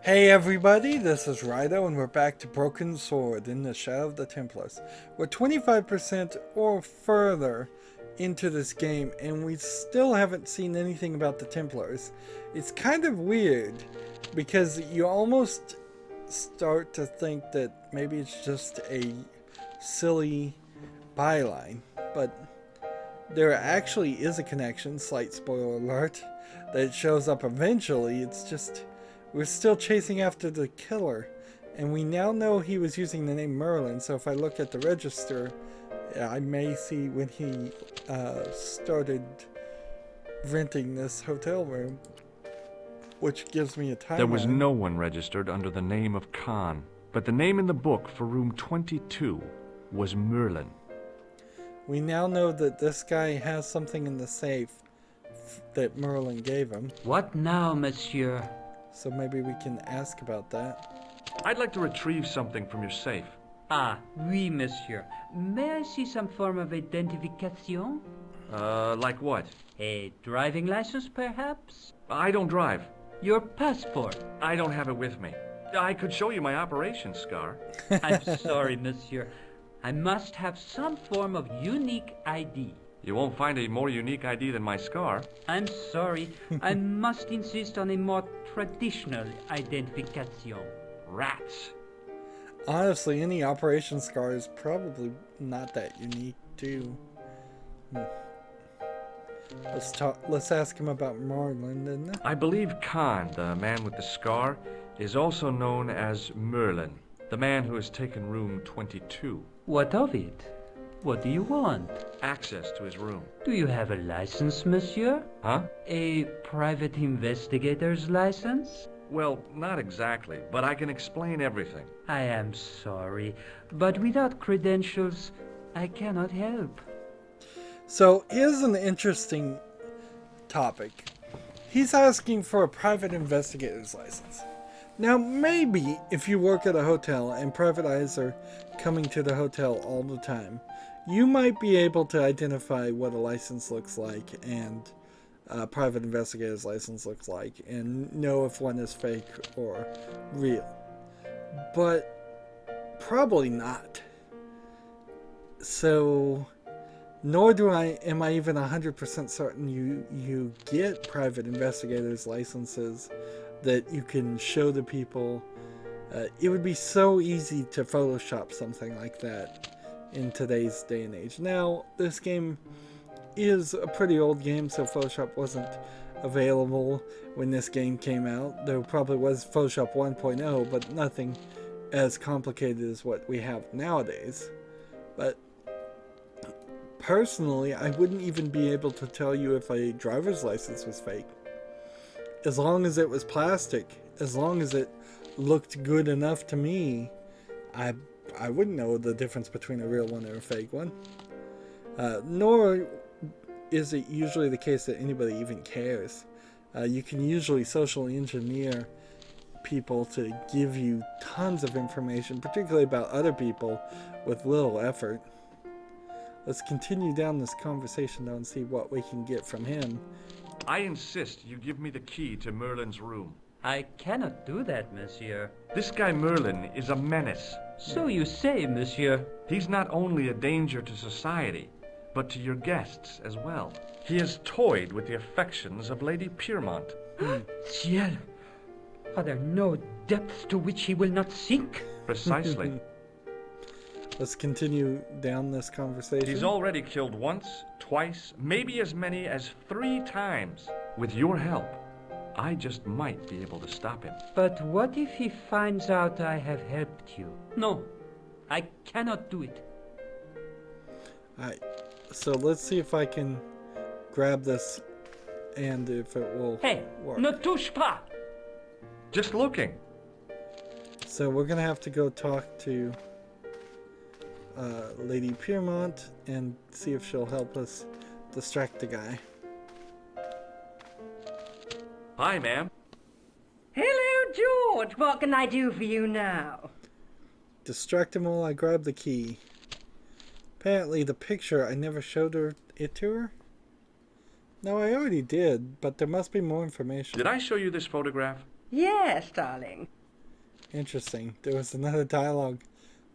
Hey everybody, this is Rydo and we're back to Broken Sword in the Shadow of the Templars. We're 25% or further into this game and we still haven't seen anything about the Templars. It's kind of weird because you almost start to think that maybe it's just a silly byline, but there actually is a connection, slight spoiler alert, that shows up eventually. It's just we're still chasing after the killer, and we now know he was using the name Merlin, so if I look at the register, I may see when he started renting this hotel room, which gives me a timeline. There was no one registered under the name of Khan, but the name in the book for room 22 was Merlin. We now know that this guy has something in the safe that Merlin gave him. What now, monsieur? So maybe we can ask about that. I'd like to retrieve something from your safe. Ah, oui, monsieur. May I see some form of identification? Like what? A driving license, perhaps? I don't drive. Your passport? I don't have it with me. I could show you my operation scar. I'm sorry, monsieur. I must have some form of unique ID. You won't find a more unique ID than my scar. I'm sorry. I must insist on a more traditional identification. Rats. Honestly, any operation scar is probably not that unique, too. Let's ask him about Merlin, then. I believe Khan, the man with the scar, is also known as Merlin, the man who has taken room 22. What of it? What do you want? Access to his room. Do you have a license, monsieur? Huh? A private investigator's license? Well, not exactly, but I can explain everything. I am sorry, but without credentials, I cannot help. So here's an interesting topic. He's asking for a private investigator's license. Now, maybe if you work at a hotel and private eyes are coming to the hotel all the time, you might be able to identify what a license looks like and a private investigator's license looks like and know if one is fake or real. But probably not. So, nor am I even 100% certain you get private investigators' licenses that you can show to people. It would be so easy to Photoshop something like that in today's day and age. Now, this game is a pretty old game, so Photoshop wasn't available when this game came out. There probably was Photoshop 1.0, but nothing as complicated as what we have nowadays. But personally, I wouldn't even be able to tell you if a driver's license was fake. As long as it was plastic, as long as it looked good enough to me, I wouldn't know the difference between a real one and a fake one. Nor is it usually the case that anybody even cares. You can usually socially engineer people to give you tons of information, particularly about other people, with little effort. Let's continue down this conversation though and see what we can get from him. I insist you give me the key to Merlin's room. I cannot do that, monsieur. This guy Merlin is a menace. So you say, monsieur. He's not only a danger to society, but to your guests as well. He has toyed with the affections of Lady Piermont. Ciel! Are there no depths to which he will not sink? Precisely. Let's continue down this conversation. He's already killed once, twice, maybe as many as 3 times. With your help, I just might be able to stop him. But what if he finds out I have helped you? No, I cannot do it. Alright, so let's see if I can grab this and if it will work. Ne touche pas! Just looking. So we're gonna have to go talk to Lady Piermont and see if she'll help us distract the guy. Hi, ma'am. Hello, George. What can I do for you now? Distract him while I grab the key. Apparently the picture, I never showed it to her. No, I already did, but there must be more information. Did I show you this photograph? Yes, darling. Interesting. There was another dialogue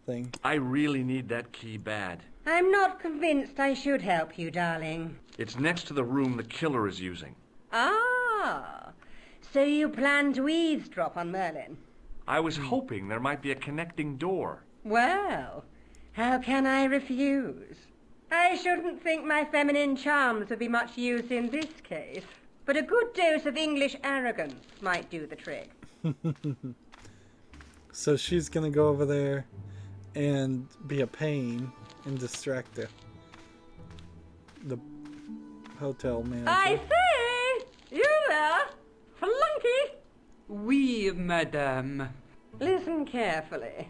thing. I really need that key bad. I'm not convinced I should help you, darling. It's next to the room the killer is using. Ah, so you plan to eavesdrop on Merlin? I was hoping there might be a connecting door. Well, how can I refuse? I shouldn't think my feminine charms would be much use in this case, but a good dose of English arrogance might do the trick. So she's gonna go over there and be a pain and distract the hotel manager. I say! You there? Flunky! Oui, madame. Listen carefully.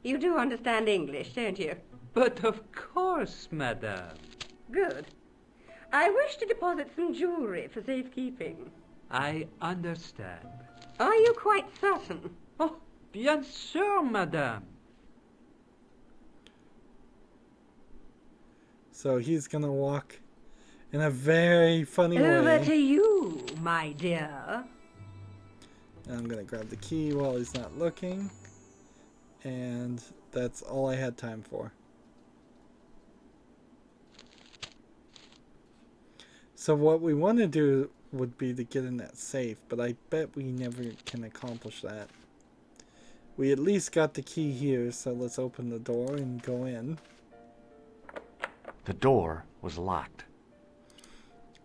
You do understand English, don't you? But of course, madame. Good. I wish to deposit some jewelry for safekeeping. I understand. Are you quite certain? Oh, bien sûr, madame. So he's gonna walk in a very funny Over way. to you, my dear. I'm gonna grab the key while he's not looking. And that's all I had time for. So what we want to do would be to get in that safe, but I bet we never can accomplish that. We at least got the key here, so let's open the door and go in. The door was locked.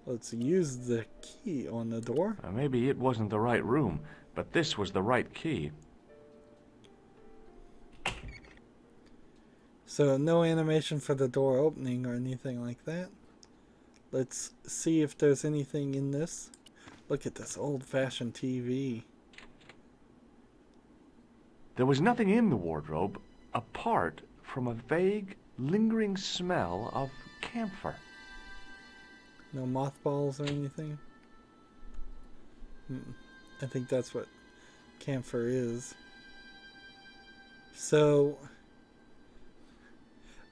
Let's use the key on the door. Maybe it wasn't the right room, but this was the right key. So no animation for the door opening or anything like that. Let's see if there's anything in this. Look at this old-fashioned TV. There was nothing in the wardrobe apart from a vague, lingering smell of camphor. No mothballs or anything? I think that's what camphor is. So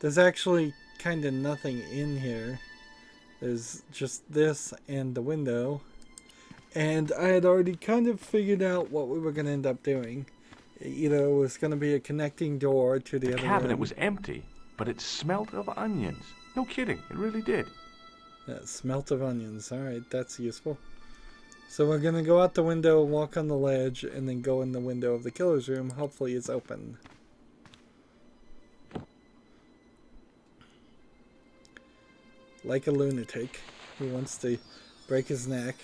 there's actually kind of nothing in here. There's just this and the window. And I had already kind of figured out what we were going to end up doing. Either it was going to be a connecting door to the The other cabinet room. was empty, but it smelt of onions. No kidding, it really did. Smelt of onions. Alright, that's useful. So we're going to go out the window, walk on the ledge, and then go in the window of the killer's room. Hopefully it's open. Like a lunatic who wants to break his neck.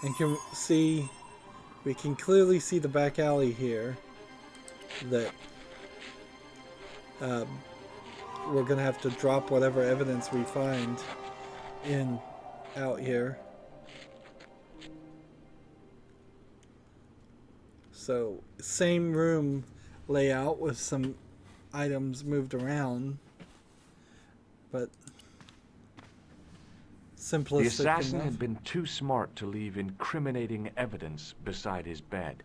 And can see, we can clearly see the back alley here that we're going to have to drop whatever evidence we find in out here. So same room layout with some items moved around, but simplistic The assassin enough. had been too smart to leave incriminating evidence beside his bed.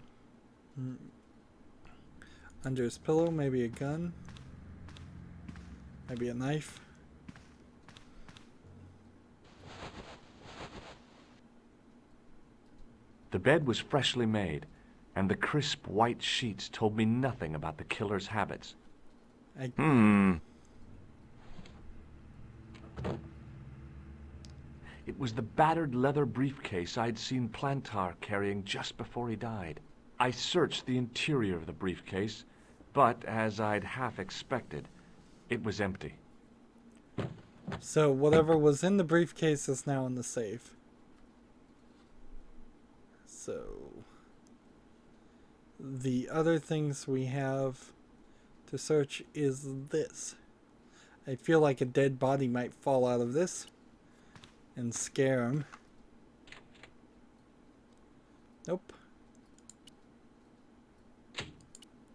Under his pillow, maybe a gun, maybe a knife. The bed was freshly made, and the crisp white sheets told me nothing about the killer's habits. It was the battered leather briefcase I'd seen Plantar carrying just before he died. I searched the interior of the briefcase, but as I'd half expected, it was empty. So whatever was in the briefcase is now in the safe. So the other things we have to search is this. I feel like a dead body might fall out of this and scare him. Nope.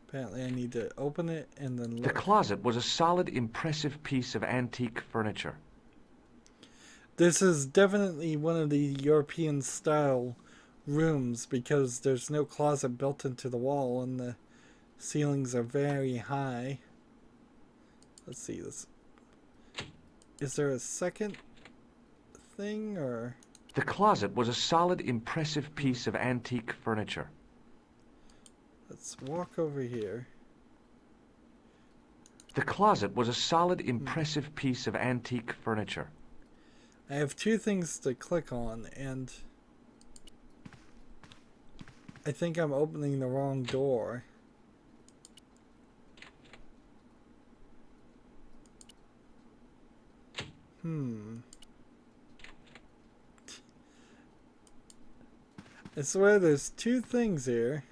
Apparently I need to open it and then The look. closet was a solid, impressive piece of antique furniture. This is definitely one of the European style rooms because there's no closet built into the wall and the ceilings are very high. Let's see this. Is there a second thing or The closet was a solid, impressive piece of antique furniture. Let's walk over here. The closet was a solid, impressive piece of antique furniture. I have two things to click on, and I think I'm opening the wrong door. I swear there's two things here.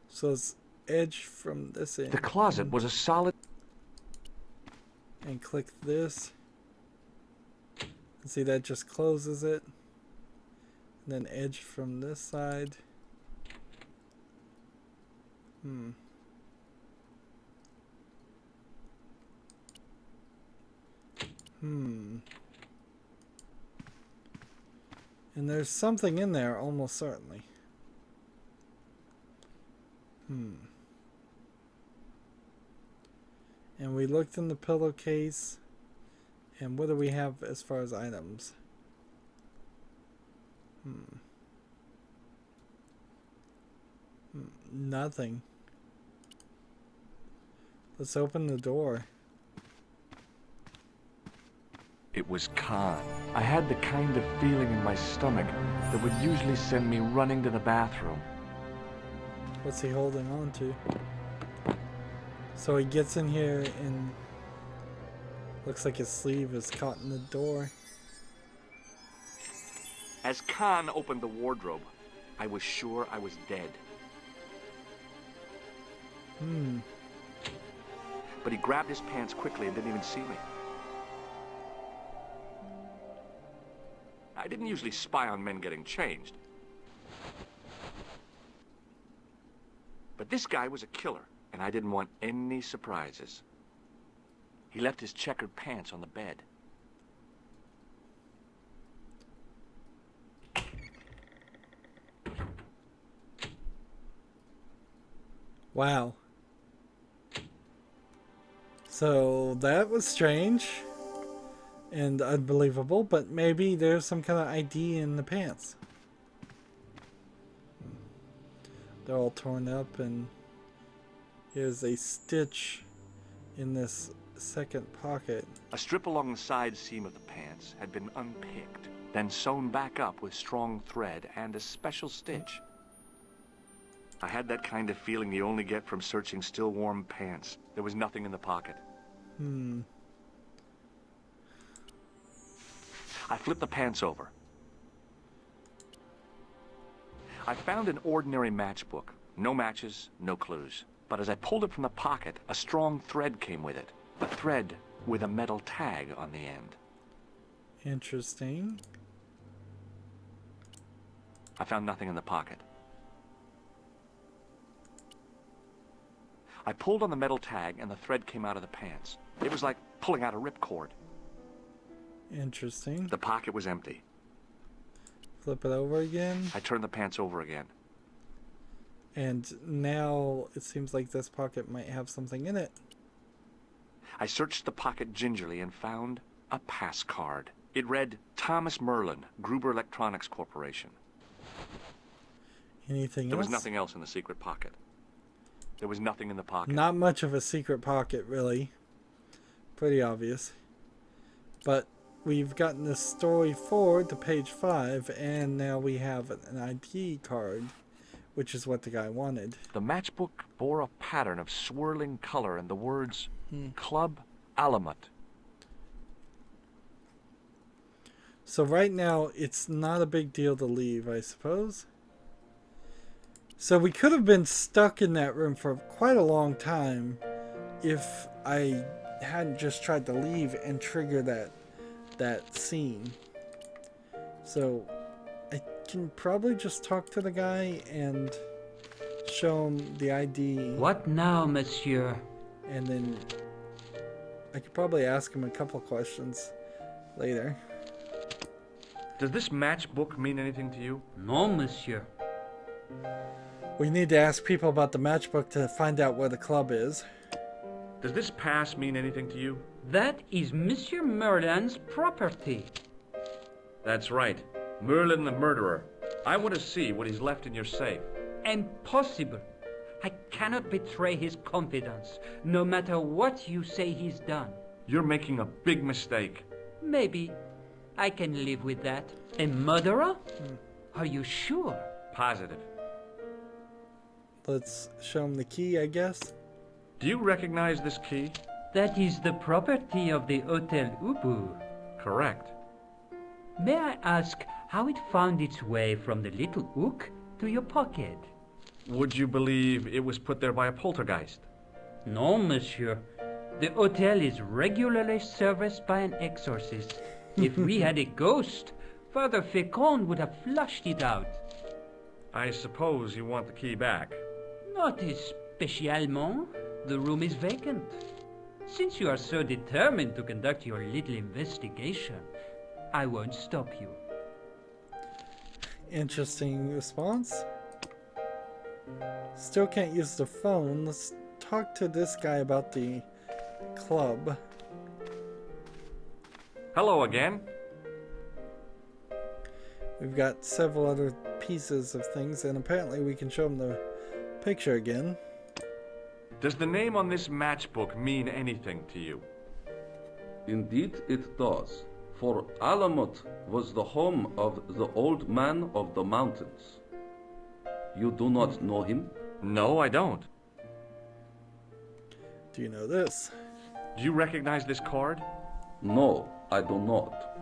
So let's edge from this end. The closet was a solid... And click this. And see, that just closes it. And then edge from this side. And there's something in there, almost certainly. And we looked in the pillowcase. And what do we have as far as items? Nothing. Let's open the door. It was Khan. I had the kind of feeling in my stomach that would usually send me running to the bathroom. What's he holding on to? So he gets in here and looks like his sleeve is caught in the door. As Khan opened the wardrobe, I was sure I was dead. But he grabbed his pants quickly and didn't even see me. I didn't usually spy on men getting changed. But this guy was a killer, and I didn't want any surprises. He left his checkered pants on the bed. Wow. So that was strange and unbelievable, but maybe there's some kind of ID in the pants. They're all torn up, and here's a stitch in this second pocket. A strip along the side seam of the pants had been unpicked, then sewn back up with strong thread and a special stitch. I had that kind of feeling you only get from searching still warm pants. There was nothing in the pocket. I flipped the pants over. I found an ordinary matchbook. No matches, no clues. But as I pulled it from the pocket, a strong thread came with it. A thread with a metal tag on the end. Interesting. I found nothing in the pocket. I pulled on the metal tag and the thread came out of the pants. It was like pulling out a ripcord. Interesting. The pocket was empty. Flip it over again. I turned the pants over again. And now it seems like this pocket might have something in it. I searched the pocket gingerly and found a pass card. It read, Thomas Merlin, Gruber Electronics Corporation. Anything else? There was nothing else in the secret pocket. There was nothing in the pocket. Not much of a secret pocket, really. Pretty obvious. But we've gotten this story forward to page 5, and now we have an ID card, which is what the guy wanted. The matchbook bore a pattern of swirling color and the words, Club Alamut. So right now, it's not a big deal to leave, I suppose. So we could have been stuck in that room for quite a long time if I hadn't just tried to leave and trigger that scene. So I can probably just talk to the guy and show him the ID. What now, monsieur? And then I could probably ask him a couple questions later. Does this matchbook mean anything to you? No, monsieur. We need to ask people about the matchbook to find out where the club is. Does this pass mean anything to you? That is Monsieur Merlin's property. That's right. Merlin the murderer. I want to see what he's left in your safe. Impossible. I cannot betray his confidence, no matter what you say he's done. You're making a big mistake. Maybe I can live with that. A murderer? Are you sure? Positive. Let's show him the key, I guess. Do you recognize this key? That is the property of the Hotel Ubu. Correct. May I ask how it found its way from the little hook to your pocket? Would you believe it was put there by a poltergeist? No, monsieur. The hotel is regularly serviced by an exorcist. If we had a ghost, Father Fécond would have flushed it out. I suppose you want the key back. Not especiellement. The room is vacant. Since you are so determined to conduct your little investigation, I won't stop you. Interesting response. Still can't use the phone. Let's talk to this guy about the club. Hello again. We've got several other pieces of things, and apparently we can show him the picture again. Does the name on this matchbook mean anything to you? Indeed it does, for Alamut was the home of the old man of the mountains. You do not know him? No, I don't. Do you know this? Do you recognize this card? No, I do not.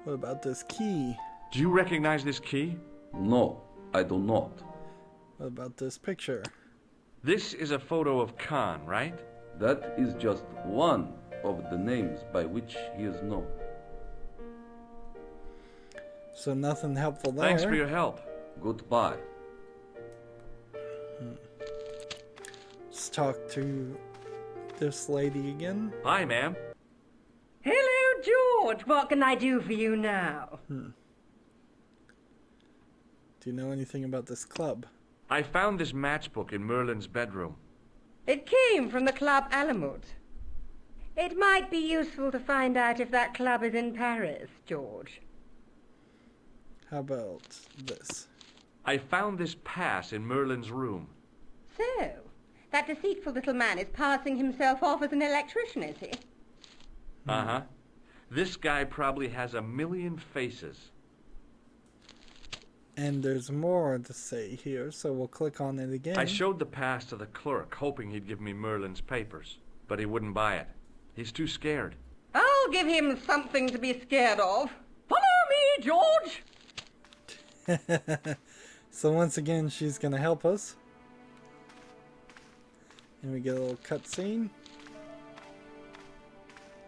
What about this key? Do you recognize this key? No, I do not. What about this picture? This is a photo of Khan, right? That is just one of the names by which he is known. So nothing helpful there. Thanks for your help. Goodbye. Let's talk to this lady again. Hi, ma'am. Hello, George. What can I do for you now? Do you know anything about this club? I found this matchbook in Merlin's bedroom. It came from the Club Alamut. It might be useful to find out if that club is in Paris, George. How about this? I found this pass in Merlin's room. So, that deceitful little man is passing himself off as an electrician, is he? Uh-huh. This guy probably has a million faces. And there's more to say here, so we'll click on it again. I showed the pass to the clerk, hoping he'd give me Merlin's papers, but he wouldn't buy it. He's too scared. I'll give him something to be scared of. Follow me, George! So once again, she's going to help us. And we get a little cutscene.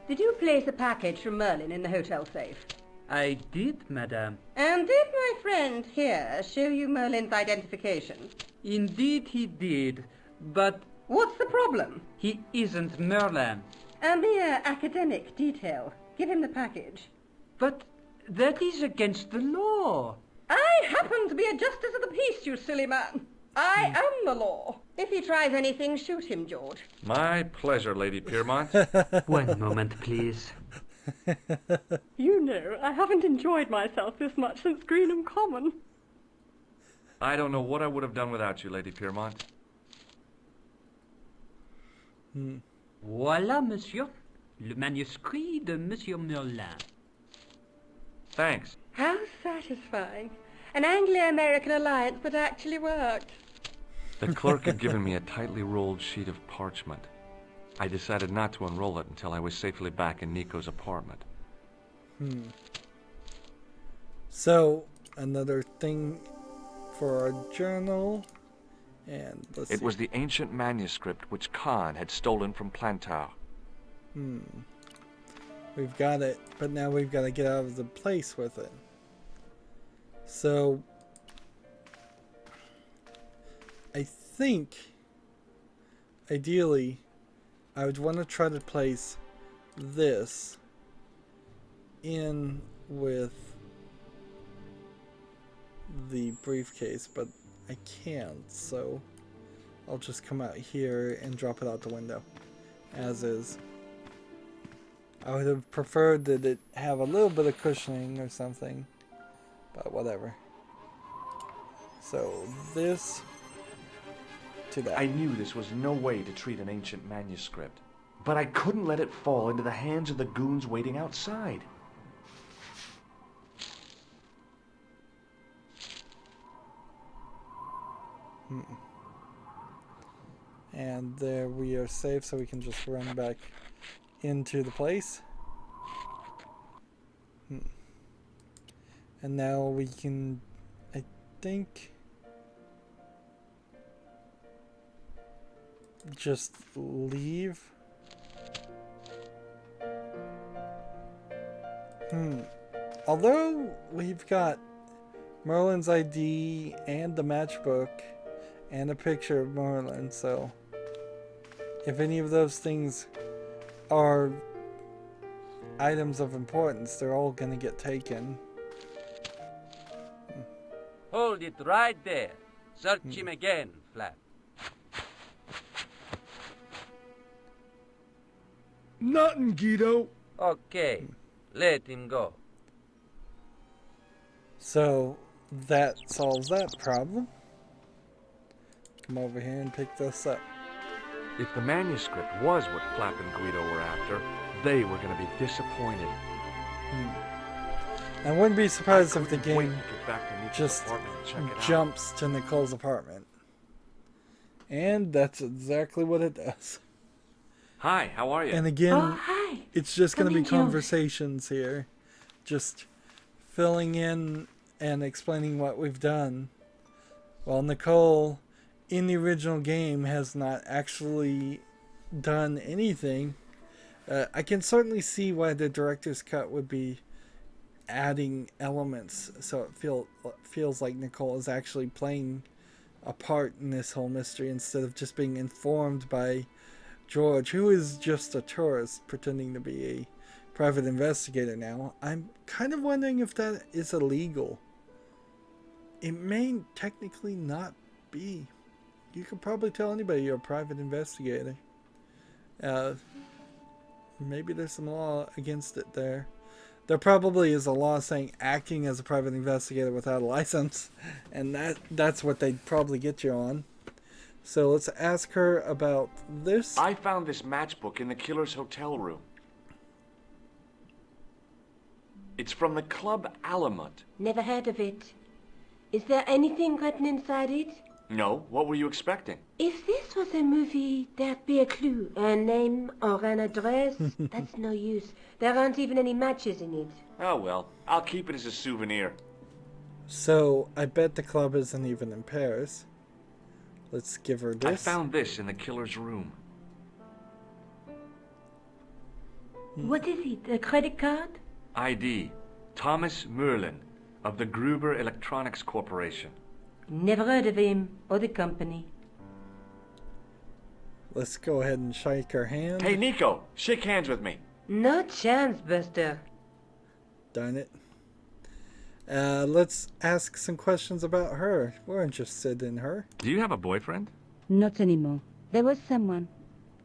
Did you place a package from Merlin in the hotel safe? I did, madame. And did my friend here show you Merlin's identification? Indeed he did, but What's the problem? he isn't Merlin. A mere academic detail. Give him the package. But that is against the law. I happen to be a justice of the peace, you silly man. I am the law. If he tries anything, shoot him, George. My pleasure, Lady Piermont. One moment, please. You know, I haven't enjoyed myself this much since Greenham Common. I don't know what I would have done without you, Lady Piermont. Voilà, monsieur. Le manuscrit de Monsieur Merlin. Thanks. How satisfying. An Anglo-American alliance that actually worked. The clerk had given me a tightly rolled sheet of parchment. I decided not to unroll it until I was safely back in Nico's apartment. So, another thing for our journal. And let's It see. was the ancient manuscript which Khan had stolen from Plantar. We've got it, but now we've got to get out of the place with it. So, I think, ideally, I would want to try to place this in with the briefcase, but I can't, so I'll just come out here and drop it out the window, as is. I would have preferred that it have a little bit of cushioning or something, but whatever. So this to that. I knew this was no way to treat an ancient manuscript, but I couldn't let it fall into the hands of the goons waiting outside. And there we are safe, so we can just run back into the place. And now we can, I think, just leave. Although we've got Merlin's ID and the matchbook and a picture of Merlin, so if any of those things are items of importance, they're all gonna get taken. Hold it right there. Search him again, Flap. Nothing, Guido. Okay, let him go. So that solves that problem. Come over here and pick this up. If the manuscript was what Flap and Guido were after, they were going to be disappointed. I wouldn't be surprised if the Couldn't wait game to get back to Nico's just apartment and check it out. jumps to Nicole's apartment. And that's exactly what it does. Hi, how are you? And again, Oh, hi. it's just going to be Come in, George. conversations here. Just filling in and explaining what we've done. While Nicole, in the original game, has not actually done anything. I can certainly see why the director's cut would be adding elements so it feels like Nicole is actually playing a part in this whole mystery instead of just being informed by George, who is just a tourist pretending to be a private investigator now. I'm kind of wondering if that is illegal. It may technically not be. You could probably tell anybody you're a private investigator. Maybe there's some law against it there. There probably is a law saying acting as a private investigator without a license, and that's what they'd probably get you on. So let's ask her about this. I found this matchbook in the killer's hotel room. It's from the Club Alamut. Never heard of it. Is there anything written inside it? No, what were you expecting? If this was a movie, there'd be a clue. A name or an address? That's no use. There aren't even any matches in it. Oh well, I'll keep it as a souvenir. So I bet the club isn't even in Paris. Let's give her this. I found this in the killer's room. What is it? A credit card? ID, Thomas Merlin, of the Gruber Electronics Corporation. Never heard of him or the company. Let's go ahead and shake her hand. Hey, Nico, shake hands with me. No chance, Buster. Darn it. Let's ask some questions about her. We're interested in her. Do you have a boyfriend? Not anymore. There was someone.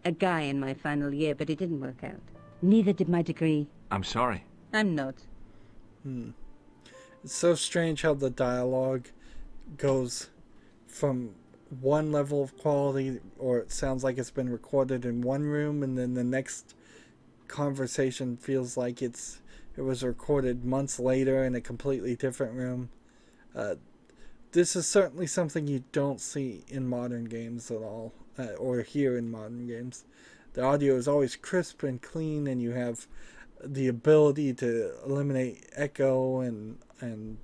A guy in my final year, but it didn't work out. Neither did my degree. I'm sorry. I'm not. It's so strange how the dialogue goes from one level of quality, or it sounds like it's been recorded in one room, and then the next conversation feels like it was recorded months later in a completely different room. This is certainly something you don't see in modern games at all, or hear in modern games. The audio is always crisp and clean, and you have the ability to eliminate echo and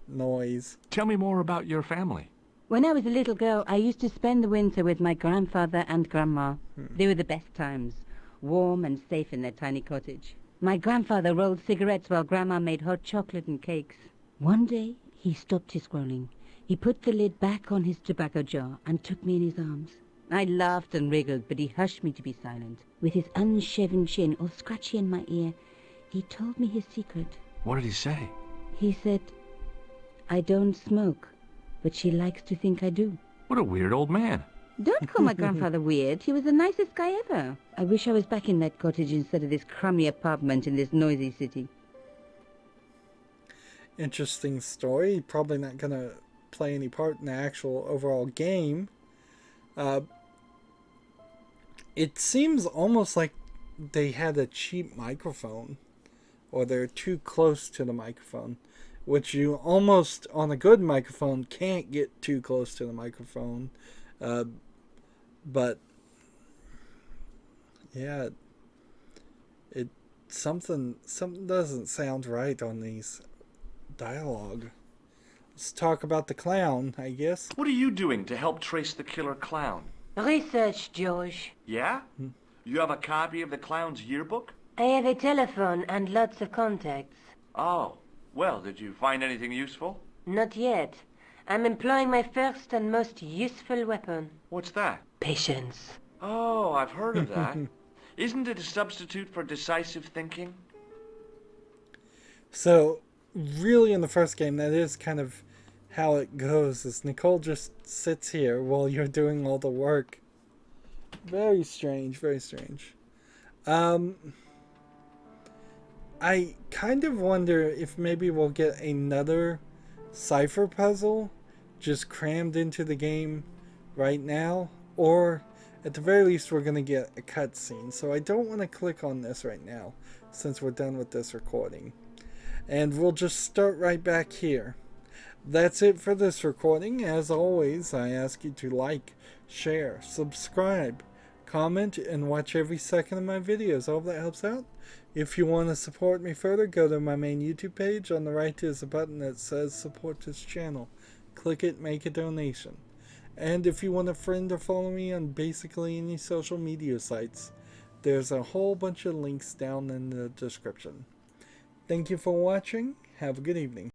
noise. Tell me more about your family. When I was a little girl, I used to spend the winter with my grandfather and grandma. They were the best times, warm and safe in their tiny cottage. My grandfather rolled cigarettes while grandma made hot chocolate and cakes. One day, he stopped his scrolling. He put the lid back on his tobacco jar and took me in his arms. I laughed and wriggled, but he hushed me to be silent. With his unshaven chin all scratchy in my ear, he told me his secret. What did he say? He said, "I don't smoke, but she likes to think I do." What a weird old man. Don't call my grandfather weird. He was the nicest guy ever. I wish I was back in that cottage instead of this crummy apartment in this noisy city. Interesting story. Probably not going to play any part in the actual overall game. It seems almost like they had a cheap microphone, or they're too close to the microphone, which you almost, on a good microphone, can't get too close to the microphone. But yeah, something doesn't sound right on these dialogue. Let's talk about the clown, I guess. What are you doing to help trace the killer clown? Research, George. Yeah? You have a copy of the clown's yearbook? I have a telephone and lots of contacts. Oh, well, did you find anything useful? Not yet. I'm employing my first and most useful weapon. What's that? Patience. Oh, I've heard of that. Isn't it a substitute for decisive thinking? So, really in the first game, that is kind of how it goes, is Nicole just sits here while you're doing all the work. Very strange, very strange. I kind of wonder if maybe we'll get another cipher puzzle just crammed into the game right now, or at the very least we're going to get a cutscene. So I don't want to click on this right now since we're done with this recording. And we'll just start right back here. That's it for this recording. As always, I ask you to like, share, subscribe, comment, and watch every second of my videos. All that helps out. If you want to support me further, go to my main YouTube page. On the right is a button that says support this channel. Click it, make a donation. And if you want a friend or follow me on basically any social media sites, there's a whole bunch of links down in the description. Thank you for watching. Have a good evening.